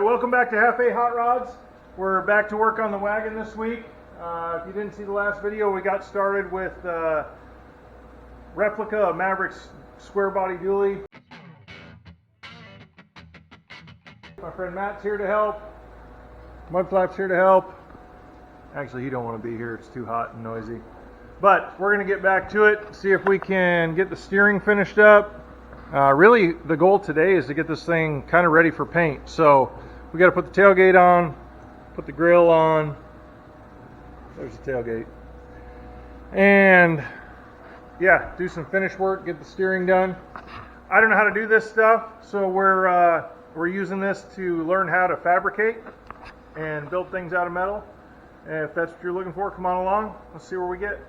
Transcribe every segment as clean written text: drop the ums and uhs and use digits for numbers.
welcome back to Half A Hot Rods. We're back to work on the wagon this week. If you didn't see the last video, we got started with replica of Maverick's square body dually. My friend Matt's here to help. Mudflap's here to help. Actually, he don't want to be here. It's too hot and noisy. But we're going to get back to it, see if we can get the steering finished up. Really, the goal today is to get this thing kind of ready for paint. So we got to put the tailgate on, put the grill on. There's the tailgate. And yeah, do some finish work, get the steering done. I don't know how to do this stuff, so we're using this to learn how to fabricate and build things out of metal. And if that's what you're looking for, come on along. Let's see where we get.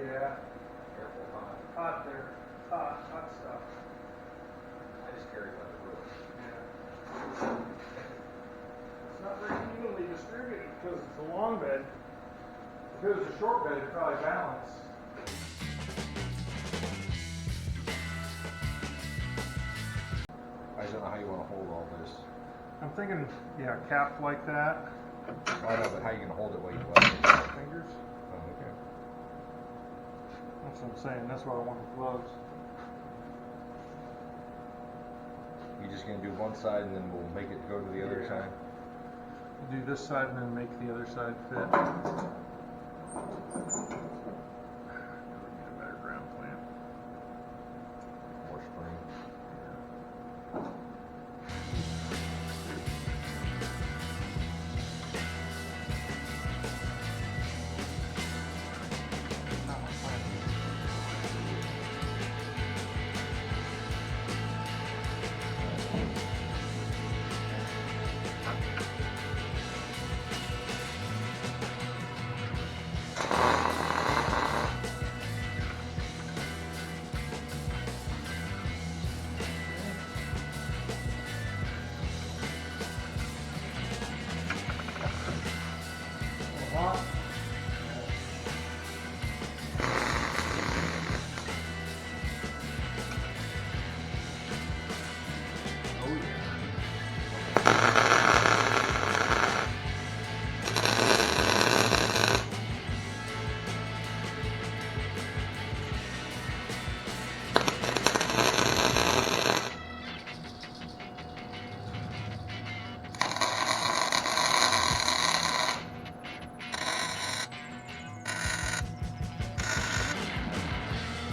Yeah. Careful, Hot there. Hot stuff. I just carry by the roof. Yeah. It's not very evenly distributed because it's a long bed. If it was a short bed, it'd probably balance. I just don't know how you want to hold all this. I'm thinking, yeah, capped like that. I know, but how are you going to hold it while you play? Fingers. Oh, okay. That's what I'm saying. That's why I want the gloves. You're just going to do one side and then we'll make it go to the other side? We'll do this side and then make the other side fit. Get a better ground plan. More spring.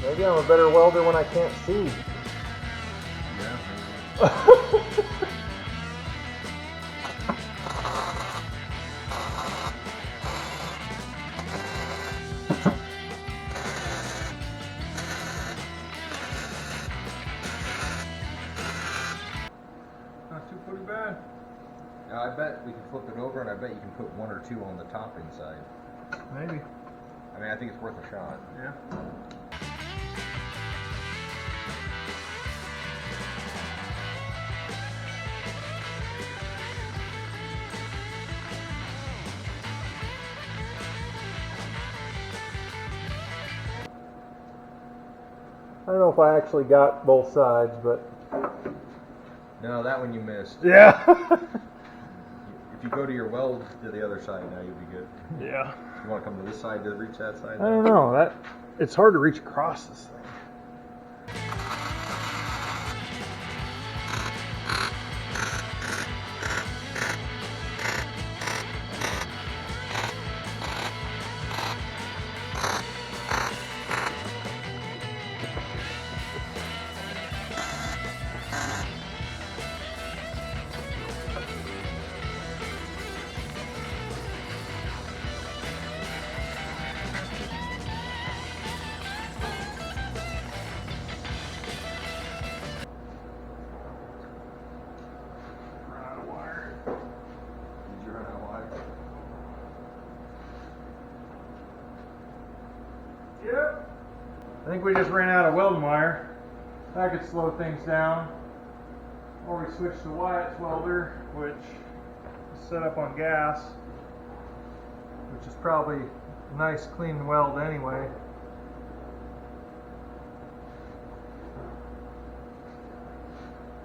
Maybe I'm a better welder when I can't see. Yeah. Not too pretty bad. Now, I bet we can flip it over and I bet you can put one or two on the top inside. Maybe. I mean, I think it's worth a shot. Yeah. I don't know if I actually got both sides, but No, that one you missed. yeah. If you go to your weld to the other side now, you'll be good. Yeah. You want to come to this side to reach that side? I don't know. It's hard to reach across this thing. Yep. I think we just ran out of welding wire. That could slow things down. Or we switch to Wyatt's welder, which is set up on gas, which is probably a nice clean weld anyway.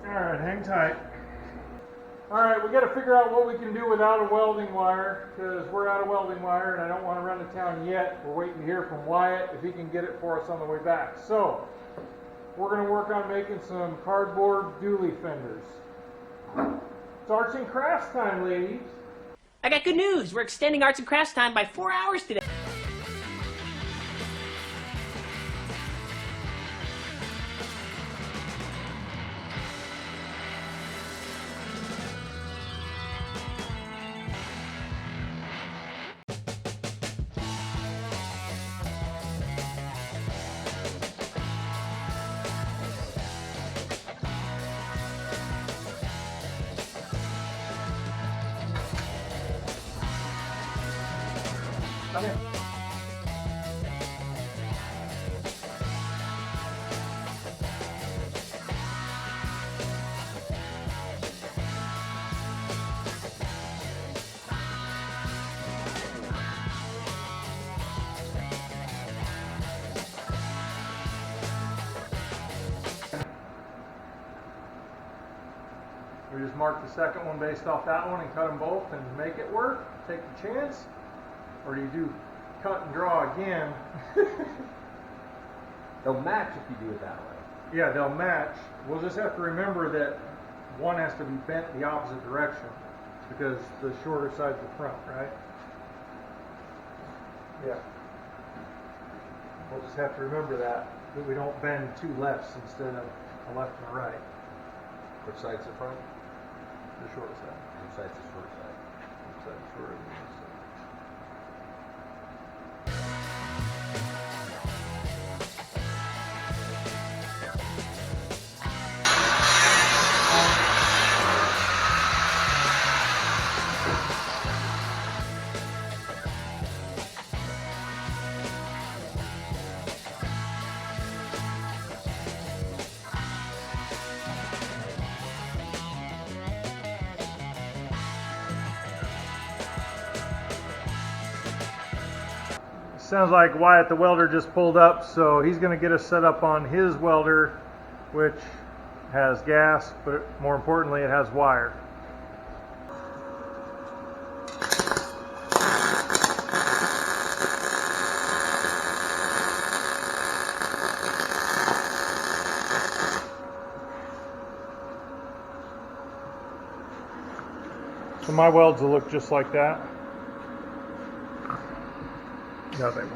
Alright, hang tight. Alright, we got to figure out what we can do without a welding wire, because we're out of welding wire and I don't want to run to town yet. We're waiting to hear from Wyatt if he can get it for us on the way back. So, we're going to work on making some cardboard dually fenders. It's arts and crafts time, ladies. I got good news. We're extending arts and crafts time by 4 hours today. Come in. We just mark the second one based off that one and cut them both and make it work. Take the chance. Or do you do cut and draw again? They'll match if you do it that way. Yeah, they'll match. We'll just have to remember that one has to be bent the opposite direction because the shorter side's the front, right? Yeah. We'll just have to remember that we don't bend two lefts instead of a left and a right. Which side's the front? The shorter side. Which side's the short side? Which side's shorter than this side? Sounds like Wyatt the welder just pulled up, so he's going to get us set up on his welder, which has gas, but more importantly it has wire. So my welds will look just like that. No, they won't.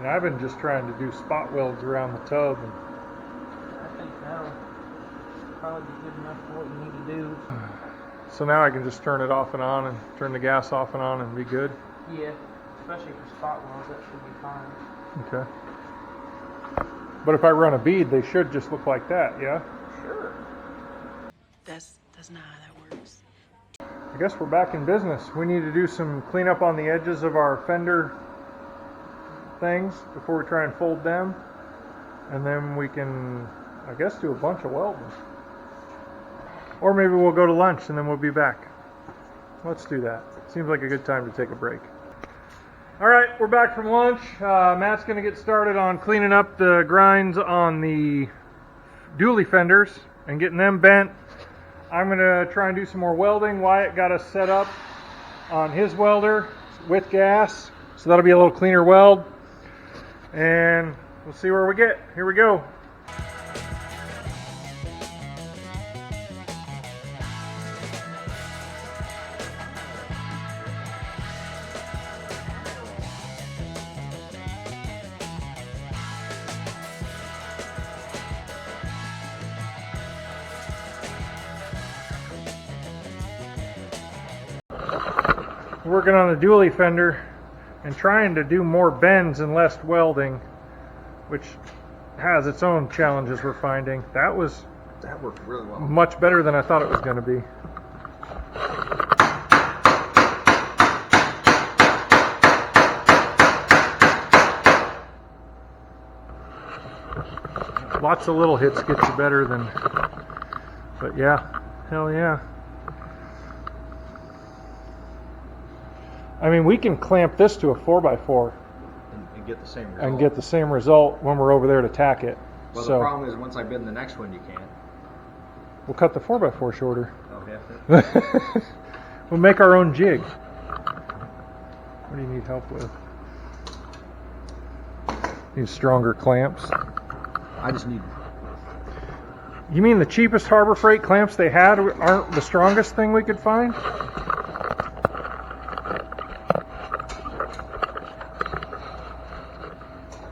I've been just trying to do spot welds around the tub. And I think that'll probably be good enough for what you need to do. so now I can just turn it off and on and turn the gas off and on and be good. Yeah, especially for spot welds, that should be fine. Okay. But if I run a bead, they should just look like that, yeah? Sure. That's not how that works. I guess we're back in business. We need to do some cleanup on the edges of our fender things before we try and fold them, and then we can, I guess, do a bunch of welding. Or maybe we'll go to lunch and then we'll be back. Let's do that. Seems like a good time to take a break. Alright, we're back from lunch. Matt's going to get started on cleaning up the grinds on the dually fenders and getting them bent. I'm going to try and do some more welding. Wyatt got us set up on his welder with gas, so that'll be a little cleaner weld. And we'll see where we get. Here we go. working on the dually fender and trying to do more bends and less welding, which has its own challenges we're finding. That worked really well. much better than I thought it was going to be. Lots of little hits get you better than, but yeah, hell yeah. I mean, we can clamp this to a 4x4 And get the same result. and get the same result when we're over there to tack it. Well, So the problem is once I bend the next one, you can't. we'll cut the 4x4 shorter. Oh, have to? We'll make our own jig. What do you need help with? Need stronger clamps. I just need. You mean the cheapest Harbor Freight clamps they had aren't the strongest thing we could find?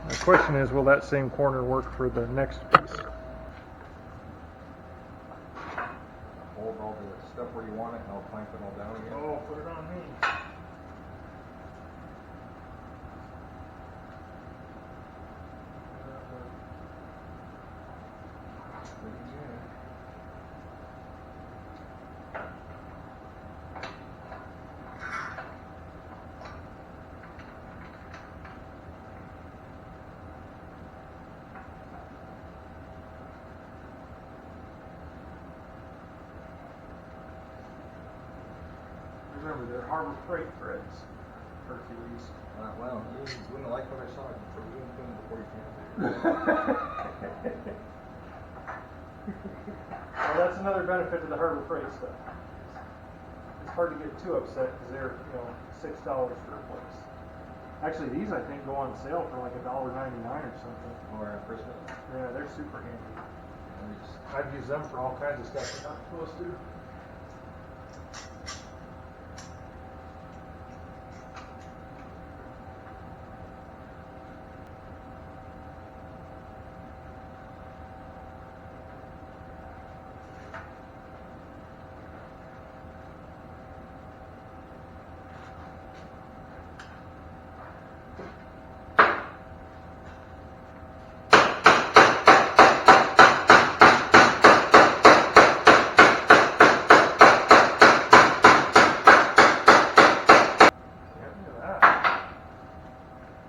The question is, will that same corner work for the next piece? Hold all the stuff where you want it, and I'll clamp it all down again. Oh, put it on me. Remember, they're Harbor Freight threads, Hercules. Well, you wouldn't like what I saw. You put it in before you can. Well, that's another benefit to the Harbor Freight stuff. It's hard to get too upset because they're, $6 for a place. Actually, these I think go on sale for like $1.99 or something. Or Christmas. Yeah, they're super handy. I've used them for all kinds of stuff you're not supposed to.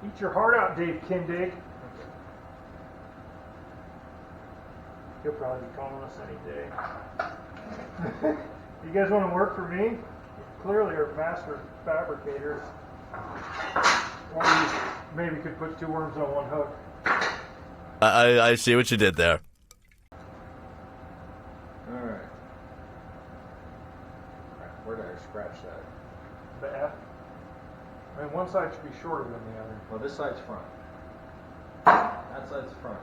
Eat your heart out, Dave Kindig. He'll probably be calling us any day. You guys want to work for me? Clearly are master fabricators. Or you maybe could put two worms on one hook. I see what you did there. Alright. Where did I scratch that? The F. I mean, one side should be shorter than the other. Well, this side's front. That side's front.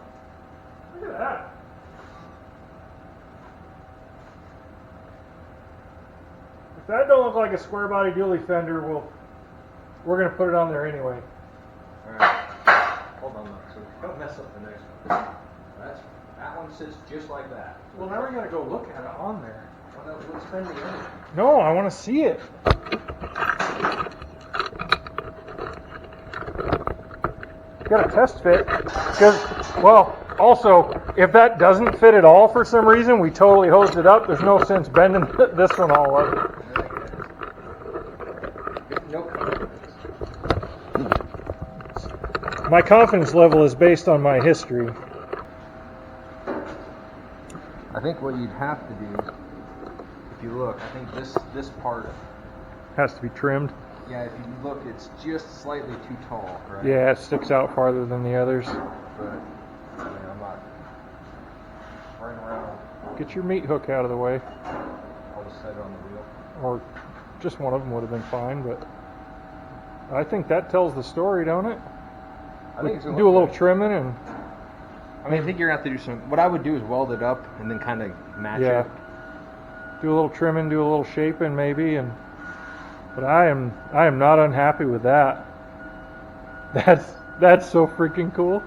Look at that. If that don't look like a square body dually fender, we're going to put it on there anyway. Alright. Hold on, though, so don't mess up the next one. That one sits just like that. Well, now we got to go look at it on there. Well, let's spend the money. No, I want to see it. Got a test fit. Because, well, also, if that doesn't fit at all for some reason, we totally hosed it up. There's no sense bending this one all up. Nope. My confidence level is based on my history. I think what you'd have to do, if you look, I think this part, Has to be trimmed. yeah, if you look, it's just slightly too tall, right? Yeah, it sticks out farther than the others. But, I mean, I'm not running around. Get your meat hook out of the way. I'll just set it on the wheel. Or just one of them would have been fine, but I think that tells the story, don't it? I think it's gonna Do a look little good. trimming and I mean, I think you're gonna have to do some. What I would do is weld it up and then kind of match yeah, it. do a little trimming, do a little shaping maybe, but I am not unhappy with that. That's so freaking cool.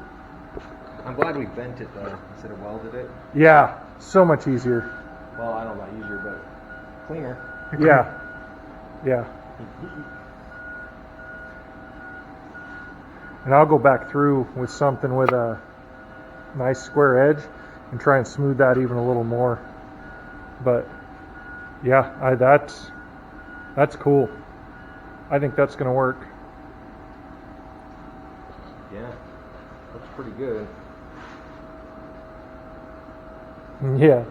I'm glad we bent it though instead of welded it. Yeah, so much easier. Well, I don't know about easier, but cleaner. Yeah, yeah. And I'll go back through with something with a nice square edge and try and smooth that even a little more. But yeah, that's cool. I think that's going to work. Yeah, looks pretty good. Yeah.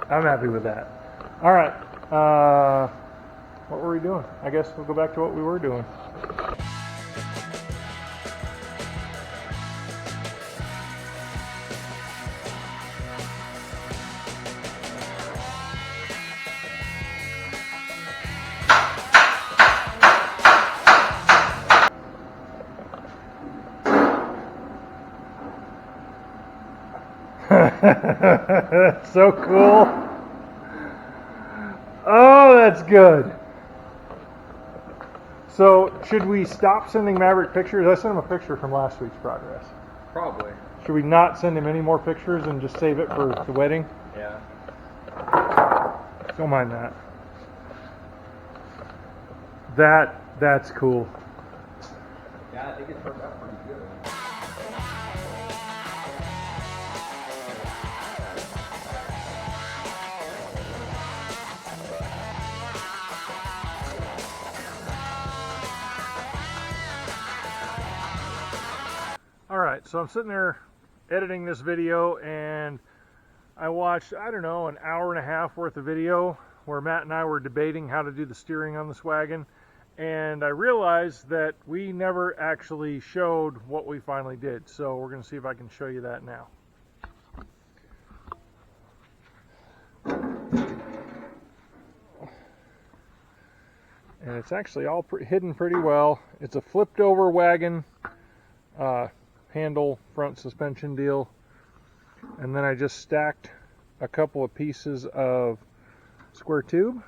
I'm happy with that. All right. What were we doing? I guess we'll go back to what we were doing. That's so cool. Oh, that's good. So, should we stop sending Maverick pictures? I sent him a picture from last week's progress. Probably. Should we not send him any more pictures and just save it for the wedding? Yeah. Don't mind that. That's cool. Yeah, I think it turned out pretty good. Alright, so I'm sitting there editing this video and I watched, I don't know, an hour and a half worth of video where Matt and I were debating how to do the steering on this wagon, and I realized that we never actually showed what we finally did, so we're going to see if I can show you that now. And it's actually all hidden pretty well. It's a flipped over wagon, handle front suspension deal, and then I just stacked a couple of pieces of square tube.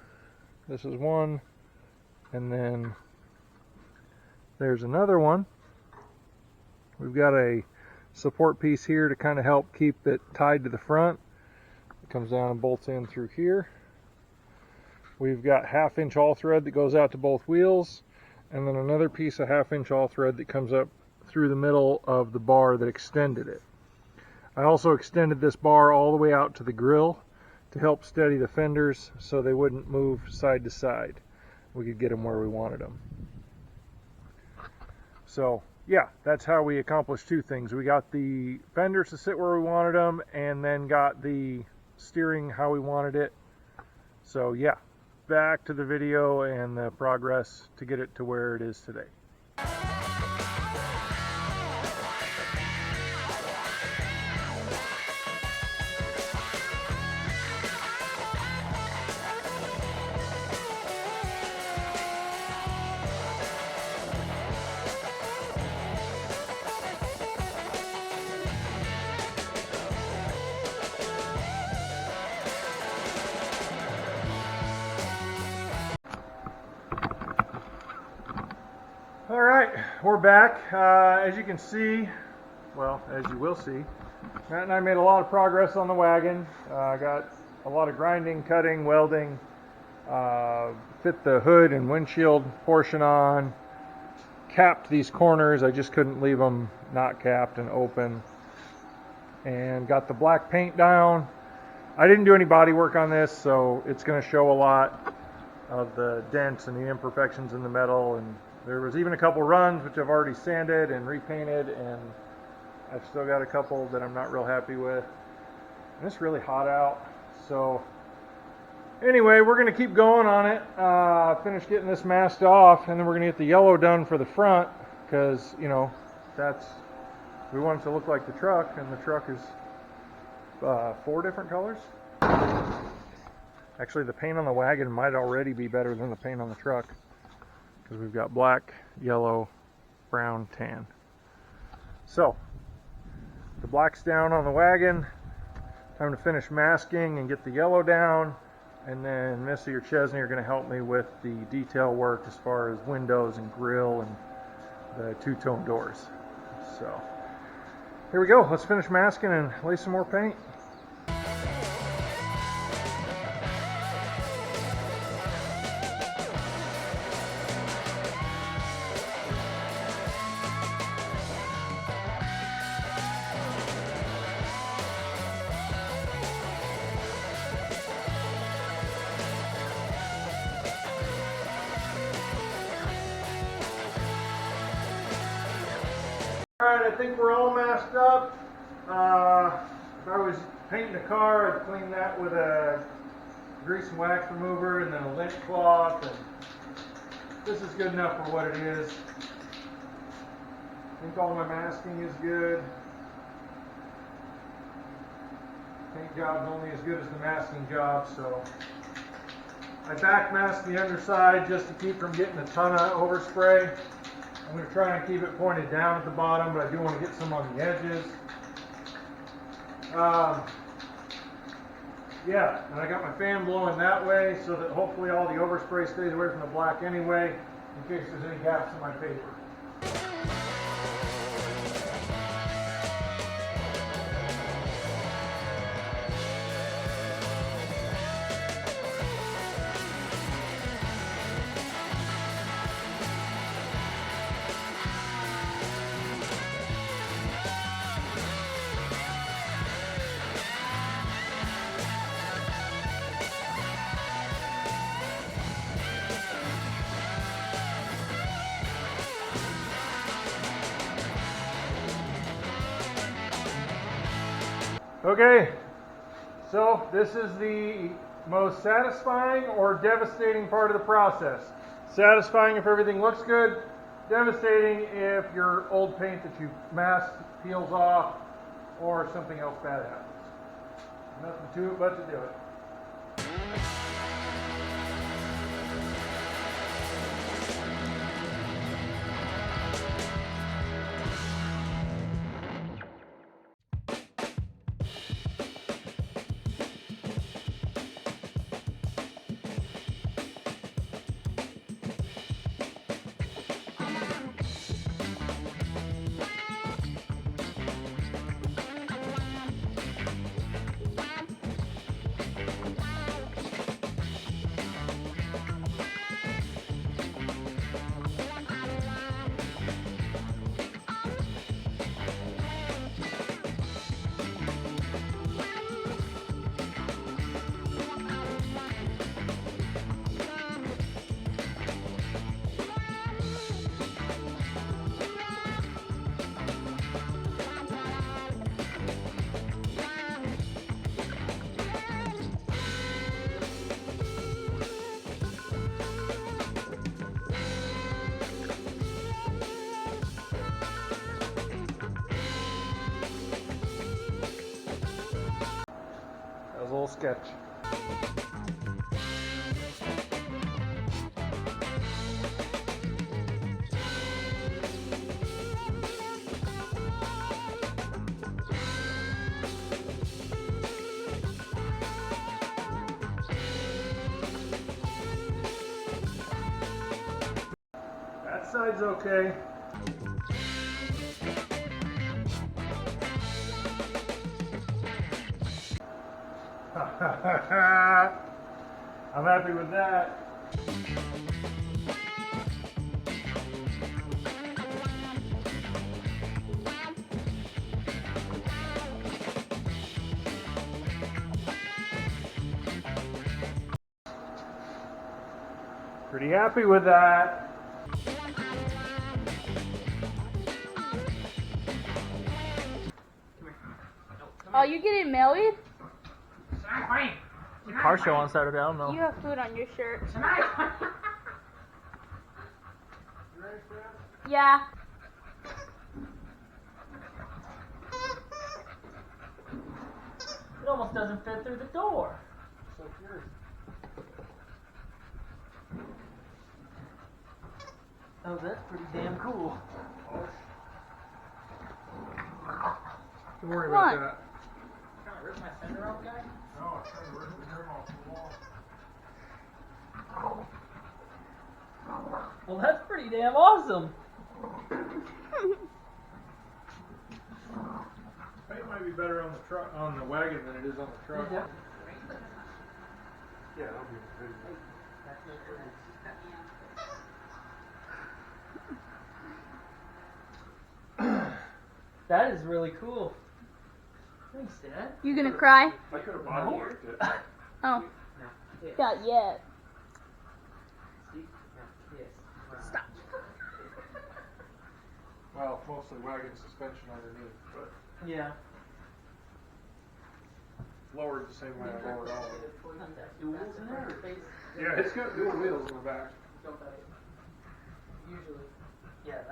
This is one, and then there's another one. We've got a support piece here to kind of help keep it tied to the front. It comes down and bolts in through here. We've got 1/2 inch all thread that goes out to both wheels, and then another piece of 1/2 inch all thread that comes up through the middle of the bar that extended it. I also extended this bar all the way out to the grill to help steady the fenders so they wouldn't move side to side. We could get them where we wanted them. So yeah, that's how we accomplished two things. We got the fenders to sit where we wanted them, and then got the steering how we wanted it. So yeah, back to the video and the progress to get it to where it is today. Alright, we're back. As you can see, well, as you will see, Matt and I made a lot of progress on the wagon. Got a lot of grinding, cutting, welding, fit the hood and windshield portion on, capped these corners. I just couldn't leave them not capped and open, and got the black paint down. I didn't do any body work on this, so it's going to show a lot of the dents and the imperfections in the metal, and there was even a couple runs which I've already sanded and repainted, and I've still got a couple that I'm not real happy with. And it's really hot out, so anyway, we're going to keep going on it, finish getting this masked off, and then we're going to get the yellow done for the front, because, you know, we want it to look like the truck, and the truck is 4 different colors. Actually, the paint on the wagon might already be better than the paint on the truck, because we've got black, yellow, brown, tan. So the black's down on the wagon. Time to finish masking and get the yellow down, and then Missy or Chesney are going to help me with the detail work as far as windows and grill and the two-tone doors. So here we go. Let's finish masking and lay some more paint. Alright, I think we're all masked up. If I was painting the car, I'd clean that with a grease and wax remover and then a lint cloth. And this is good enough for what it is. I think all my masking is good. Paint job's only as good as the masking job, so I back mask the underside just to keep from getting a ton of overspray. I'm going to try and keep it pointed down at the bottom, but I do want to get some on the edges. Yeah, and I got my fan blowing that way so that hopefully all the overspray stays away from the black anyway, in case there's any gaps in my paper. Okay, so this is the most satisfying or devastating part of the process. Satisfying if everything looks good, devastating if your old paint that you masked peels off or something else bad happens. Nothing to it but to do it. That was a little sketch. That side's okay. I'm happy with that. Pretty happy with that. Oh, you getting married? Car show on Saturday, I don't know. You have food on your shirt. Yeah. It almost doesn't fit through the door. Oh, that's pretty damn cool. Don't worry What? about that. Trying to rip my fender off, guy? No, I'm trying to rip the trim off the wall. Well, that's pretty damn awesome. Paint might be better on the truck, on the wagon than it is on the truck. Yeah. Yeah, that'll be pretty good. That is really cool. Thanks, Dad. You gonna cry? I could have body worked it. Oh, Yes. not yet. See? Yes. Stop. Well, mostly wagon suspension underneath, but Yeah. lowered the same way I lowered all of it. Duals in there? Yeah, it's got dual wheels in the back. Usually. Yeah,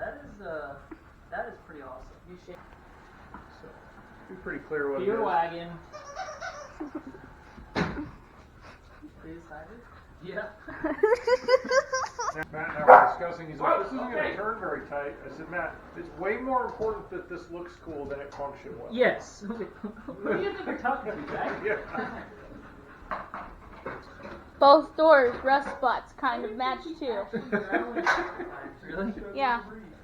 that is pretty awesome. You should. So, be pretty clear what it Your is. wagon. Are you excited? Yeah. Matt and I were discussing, he's like, this isn't going Okay. to turn very tight. I said, Matt, it's way more important that this looks cool than it function well. Yes. Who do you think you're talking to, Jack? Yeah. Both doors, rust spots kind of match too. Really? Yeah.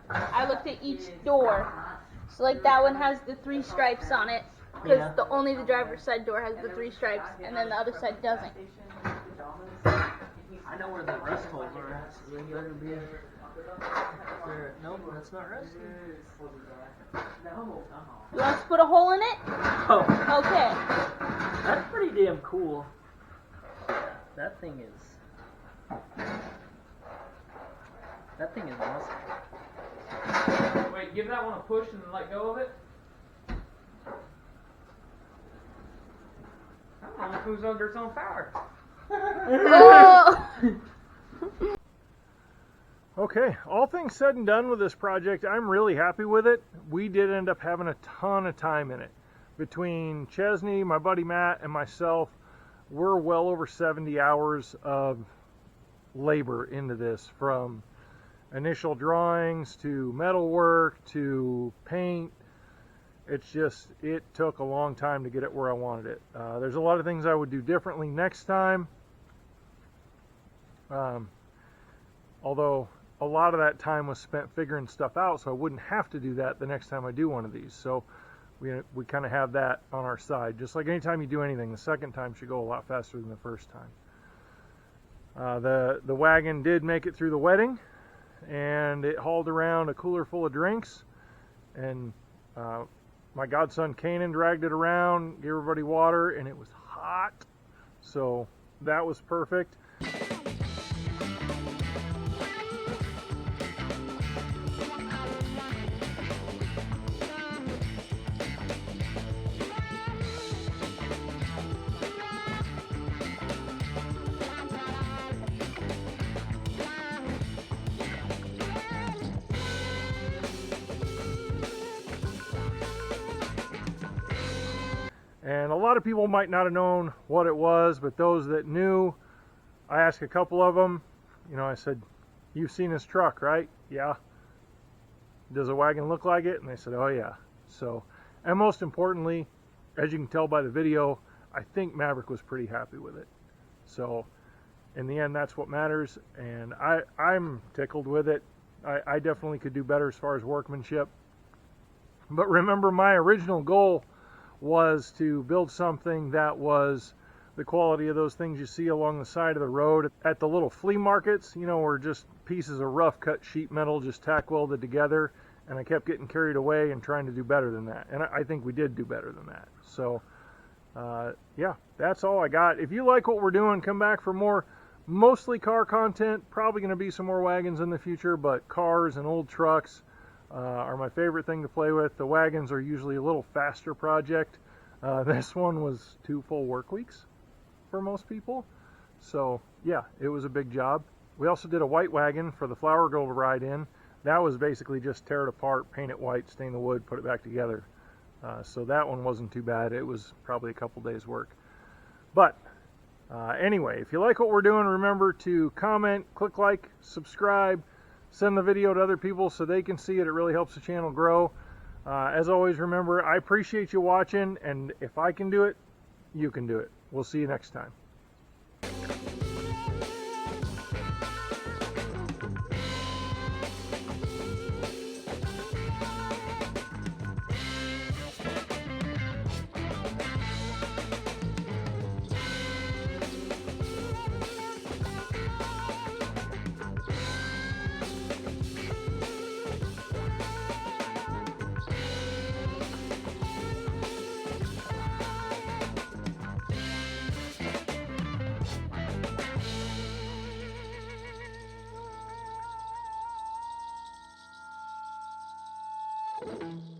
I looked at each door. So like that one has the 3 stripes on it. Because Yeah. only the driver's side door has the 3 stripes, and then the other side doesn't. I know where the rust holes are at, so they better be there. Nope, that's not rust. You want us to put a hole in it? Oh, Okay. that's pretty damn cool. That thing is awesome. Wait, give that one a push and let go of it. I don't know who's under its own power. Oh. Okay, all things said and done with this project, I'm really happy with it. We did end up having a ton of time in it. Between Chesney, my buddy Matt, and myself, we're well over 70 hours of labor into this, from initial drawings to metal work to paint. It's just, it took a long time to get it where I wanted it. There's a lot of things I would do differently next time. Although a lot of that time was spent figuring stuff out, so I wouldn't have to do that the next time I do one of these. So we kind of have that on our side. Just like anytime you do anything, the second time should go a lot faster than the first time. The wagon did make it through the wedding, and it hauled around a cooler full of drinks, and my godson Kanan dragged it around, gave everybody water, and it was hot, so that was perfect. And a lot of people might not have known what it was, but those that knew, I asked a couple of them, I said, you've seen this truck, right? Yeah. Does a wagon look like it? And they said, oh yeah. So, and most importantly, as you can tell by the video, I think Maverick was pretty happy with it. So, in the end, that's what matters, and I'm tickled with it. I definitely could do better as far as workmanship. But remember, my original goal was to build something that was the quality of those things you see along the side of the road at the little flea markets, where just pieces of rough cut sheet metal just tack welded together, and I kept getting carried away and trying to do better than that, and I think we did do better than that. So yeah, that's all I got. If you like what we're doing, come back for more mostly car content. Probably going to be some more wagons in the future, but cars and old trucks are my favorite thing to play with. The wagons are usually a little faster project. This one was 2 full work weeks for most people. So yeah, it was a big job. We also did a white wagon for the Flower Girl to ride in. That was basically just tear it apart, paint it white, stain the wood, put it back together. So that one wasn't too bad. It was probably a couple days work. But anyway, if you like what we're doing, remember to comment, click like, subscribe, send the video to other people so they can see it. It really helps the channel grow. As always, remember, I appreciate you watching, and if I can do it, you can do it. We'll see you next time. it.